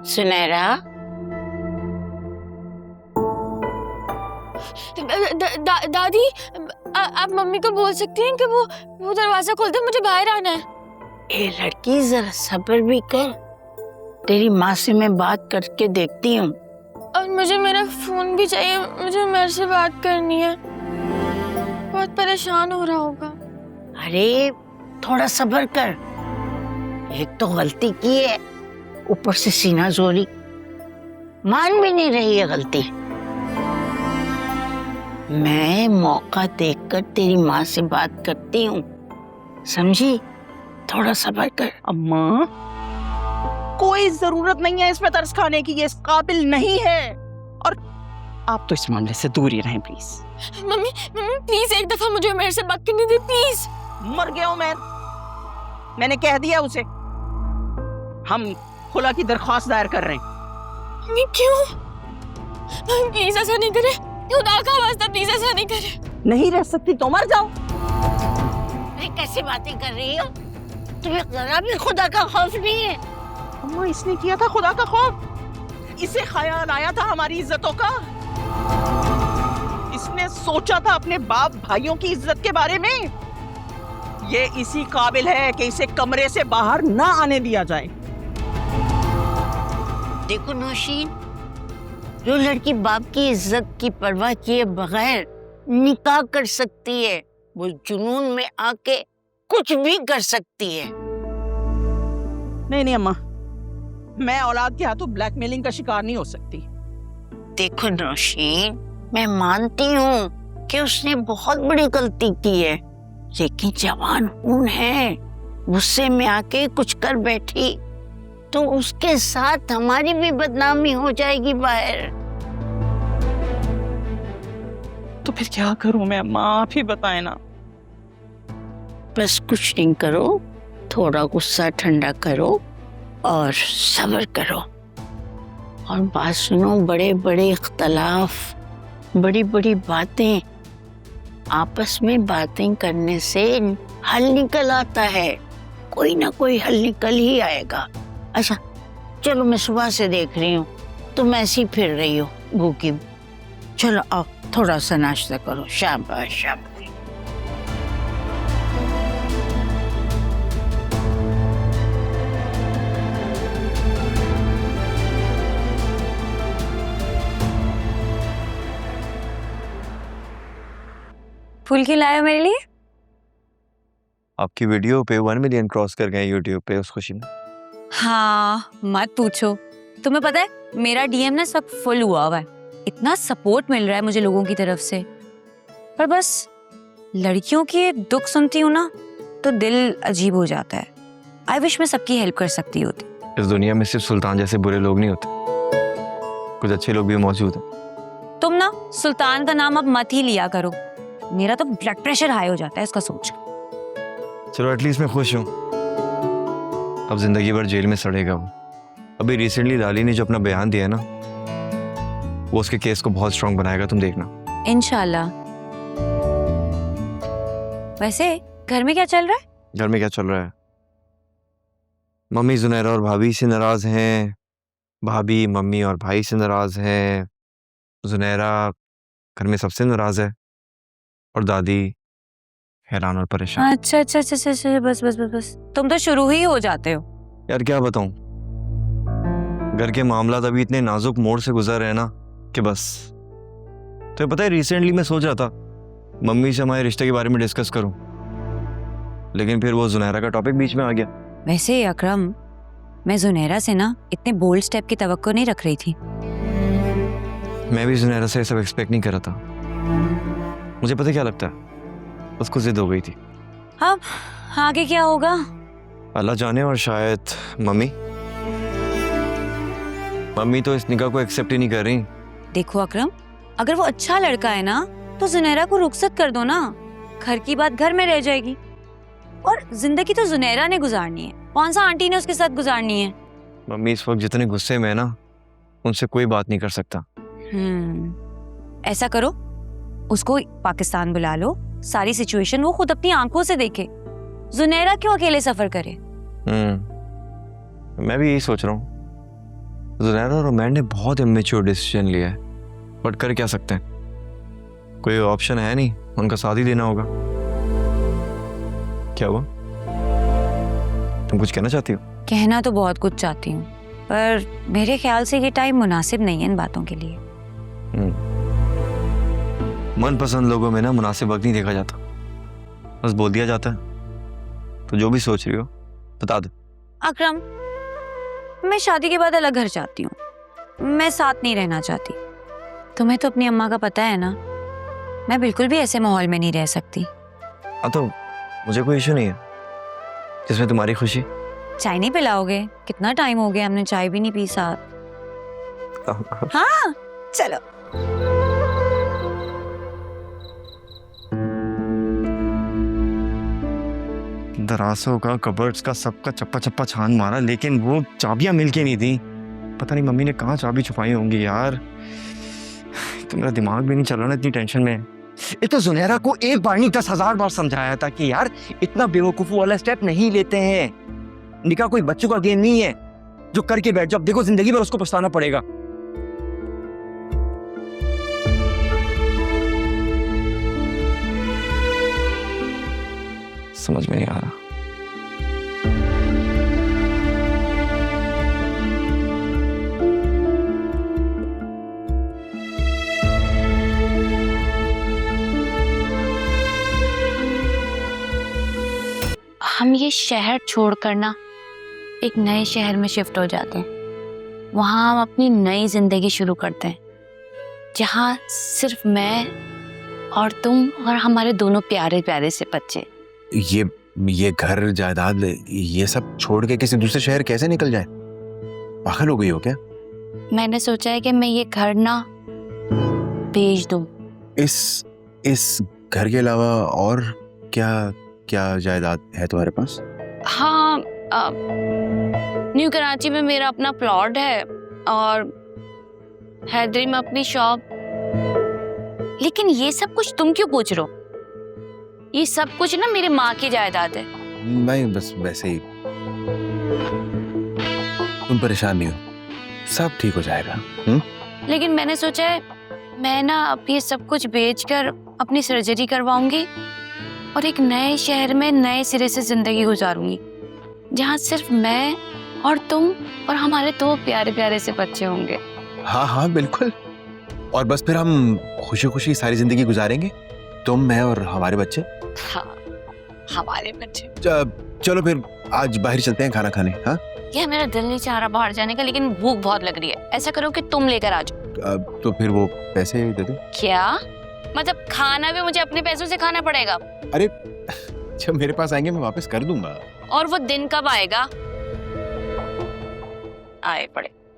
सुनैरा, दादी आप मम्मी को बोल सकती हैं कि वो दरवाजा खोल दे, मुझे बाहर आना है। ए लड़की जरा सब्र भी कर, तेरी माँ से मैं बात करके देखती हूँ। और मुझे मेरा फोन भी चाहिए, मुझे मेरे से बात करनी है। बहुत परेशान हो रहा होगा। अरे थोड़ा सब्र कर, एक तो गलती की है, ऊपर से सीना जोरी, मान भी नहीं रही है गलती। मैं मौका देखकर तेरी माँ से बात करती हूँ, समझी? थोड़ा सब्र कर। अम्मा, कोई जरूरत नहीं है इसमें तरस खाने की, ये इस काबिल नहीं है। और आप तो इस मामले से दूर ही रहें प्लीज। मम्मी प्लीज एक दफा मुझे मेरे से बात करने दे प्लीज। मर गया हूं मैंने कह दिया उसे, हम खुला की दरख्वास्त दायर कर रहे हैं। मम्मी क्यों? मम्मी प्लीज ऐसा नहीं करे, खुदा का वास्ता प्लीज ऐसा नहीं करे। नहीं रह सकती तो मर जाओ। अरे कैसी बातें कर रही हो, तुम्हें जरा भी खुदा का खौफ नहीं है? अम्मा, इसने किया था खुदा का खौफ, इसे ख्याल आया था हमारी इज्जतों का, इसने सोचा था अपने बाप भाइयों की इज्जत के बारे में। ये इसी काबिल है कि इसे कमरे से बाहर ना आने दिया जाए। देखो नौशीन, जो लड़की बाप की इज्जत की परवाह किए बगैर निकाह कर सकती है, वो जुनून में आके कुछ भी कर सकती है। नहीं अम्मा, मैं औलाद के हाथों ब्लैकमेलिंग का शिकार नहीं हो सकती। देखो नौशीन, मैं मानती हूँ कि उसने बहुत बड़ी गलती की है, लेकिन जवान खून है, गुस्से में आके कुछ कर बैठी तो उसके साथ हमारी भी बदनामी हो जाएगी बाहर। तो फिर क्या करूं मैं अम्मा, आप ही बताएं ना। बस कुछ नहीं करो, थोड़ा गुस्सा ठंडा करो और सब्र करो। और बात सुनो, बड़े बड़े इख्तलाफ, बड़ी बड़ी बातें, आपस में बातें करने से हल निकल आता है, कोई ना कोई हल निकल ही आएगा। अच्छा चलो, मैं सुबह से देख रही हूँ तुम ऐसी फिर रही हो भूखी, चलो आओ थोड़ा सा नाश्ता करो। शाबाश शाबाश। फूल खिलाया मेरे लिए? आपकी वीडियो पे 1 मिलियन क्रॉस कर गए यूट्यूब पे उस खुशी में। हाँ मत पूछो, तुम्हें पता है मेरा डीएम ना सब फुल हुआ है, इतना सपोर्ट मिल रहा है मुझे लोगों की तरफ से। पर बस लड़कियों के दुख सुनती हूँ ना तो दिल अजीब हो जाता है। आई विश मैं सबकी हेल्प कर सकती होती। इस दुनिया में सिर्फ सुल्तान जैसे बुरे लोग नहीं होते, कुछ अच्छे लोग भी मौजूद हैं। तुम ना सुल्तान का नाम अब मत ही लिया करो, मेरा तो ब्लड प्रेशर हाई हो जाता है इसका सोच। चलो एटलीस्ट मैं खुश हूँ, अब जिंदगी भर जेल में सड़ेगा वो। अभी रिसेंटली लाली ने जो अपना बयान दिया है ना, वो उसके केस को बहुत स्ट्रांग बनाएगा, तुम देखना। इंशाल्लाह। वैसे घर में क्या चल रहा है? घर में क्या चल रहा है? मम्मी जुनैरा और भाभी से नाराज हैं, भाभी मम्मी और भाई से नाराज हैं, जुनैरा घर में सबसे नाराज है, और दादी हैरान और परेशान। अच्छा अच्छा अच्छा अच्छा, बस बस बस बस, तुम तो शुरू ही हो जाते हो। यार क्या बताऊं, घर के मामला अभी इतने नाजुक मोड़ से गुजर रहे हैं ना कि बस। तो पता है रिसेंटली मैं सोच रहा था मम्मी से हमारे रिश्ते के बारे में डिस्कस करूं, लेकिन फिर वो जुनैरा का टॉपिक बीच में आ गया। वैसे अकरम, मैं जुनैरा से ना इतने बोल्ड स्टेप की तवक्को नहीं रख रही थी। मैं भी जुनैरा से सब एक्सपेक्ट नहीं कर रहा था। मुझे पता क्या लगता है, उसको जिद हो गई थी। अब आगे क्या होगा अल्लाह जाने। और शायद मम्मी तो इस निकाह को एक्सेप्ट ही नहीं कर रही। देखो अकरम, अगर वो अच्छा लड़का है ना तो जुनैरा को रुखसत कर दो ना, घर की बात घर में रह जाएगी। और जिंदगी तो जुनैरा ने गुजारनी है, कौन सा आंटी ने उसके साथ गुजारनी है। मम्मी इस वक्त जितने गुस्से में है ना, उनसे कोई बात नहीं कर सकता। ऐसा करो, उसको पाकिस्तान बुला लो, सारी सिचुएशन वो खुद अपनी आंखों से देखे। जुनैरा क्यों अकेले सफर करे? मैं भी यही सोच रहा हूँ। जुनैरा और उमैर ने बहुत इमेच्योर डिसीजन लिया है, बट कर क्या सकते हैं, कोई ऑप्शन है नहीं, उनका साथ ही देना होगा। क्या हुआ, तुम कुछ कहना चाहती हो? कहना तो बहुत कुछ चाहती हूँ, पर मेरे ख्याल से ये टाइम मुनासिब नहीं है इन बातों के लिए। मनपसंद लोगों में ना मुनासिब वक्त नहीं देखा जाता, बस बोल दिया जाता है। तो जो भी सोच रही हो बता दो। अकरम, मैं शादी के बाद अलग घर चाहती हूँ, मैं साथ नहीं रहना चाहती। तुम्हें तो अपनी अम्मा का पता है ना, मैं बिल्कुल भी ऐसे माहौल में नहीं रह सकती। हाँ तो मुझे कोई इशू नहीं है, इसमें तुम्हारी खुशी। चाय नहीं पिलाओगे? कितना टाइम हो गया हमने चाय भी नहीं पी साथ। हाँ चलो। दरासों का, कबर्ड्स का, सबका चप्पा चप्पा छान मारा, लेकिन वो चाबियां मिलके नहीं दी। पता नहीं मम्मी ने कहाँ चाबी छुपाई होंगी यार। तो मेरा दिमाग भी नहीं चल रहा ना इतनी टेंशन में। ये तो जुनैरा को एक बार नहीं 10,000 बार समझाया था कि यार इतना बेवकूफ़ वाला स्टेप नहीं लेते हैं। निकाह कोई बच्चों का गेम नहीं है जो करके बैठ जाओ, देखो जिंदगी भर उसको पछताना पड़ेगा। समझ में नहीं आ रहा। हम ये शहर छोड़कर ना एक नए शहर में शिफ्ट हो जाते हैं। वहाँ हम अपनी नई जिंदगी शुरू करते हैं, जहाँ सिर्फ मैं और तुम और हमारे दोनों प्यारे प्यारे से बच्चे। ये घर जायदाद ये सब छोड़ के किसी दूसरे शहर कैसे निकल जाए? पागल हो गई हो क्या? मैंने सोचा है कि मैं ये घर ना बेच दूं। इस घर के अलावा और क्या क्या जायदाद है तुम्हारे पास? हाँ, न्यू कराची में मेरा अपना प्लॉट है और हैदरी में अपनी शॉप। लेकिन ये सब कुछ तुम क्यों पूछ रहे हो? ये सब कुछ ना मेरे माँ की जायदाद है। नहीं, बस वैसे ही। तुम परेशान नहीं हो, सब ठीक हो जाएगा। लेकिन मैंने सोचा है मैं ना अब ये सब कुछ बेचकर अपनी सर्जरी करवाऊंगी और एक नए शहर में नए सिरे से जिंदगी गुजारूंगी, जहाँ सिर्फ मैं और तुम और हमारे दो प्यारे प्यारे से बच्चे होंगे। हाँ हाँ बिल्कुल, और बस फिर हम खुशी खुशी सारी जिंदगी गुजारेंगे, तुम, मैं और हमारे बच्चे। हाँ, हमारे बच्चे। चलो फिर आज बाहर चलते हैं खाना खाने। हाँ यह मेरा दिल नहीं चाह रहा बाहर जाने का, लेकिन भूख बहुत लग रही है। ऐसा करो कि तुम लेकर आ जाओ। तो फिर वो पैसे दे दो। क्या मतलब खाना भी मुझे अपने पैसों से खाना पड़ेगा? अरे जब मेरे पास आएंगे मैं वापस कर दूंगा। और वो दिन कब आएगा? आए पड़े।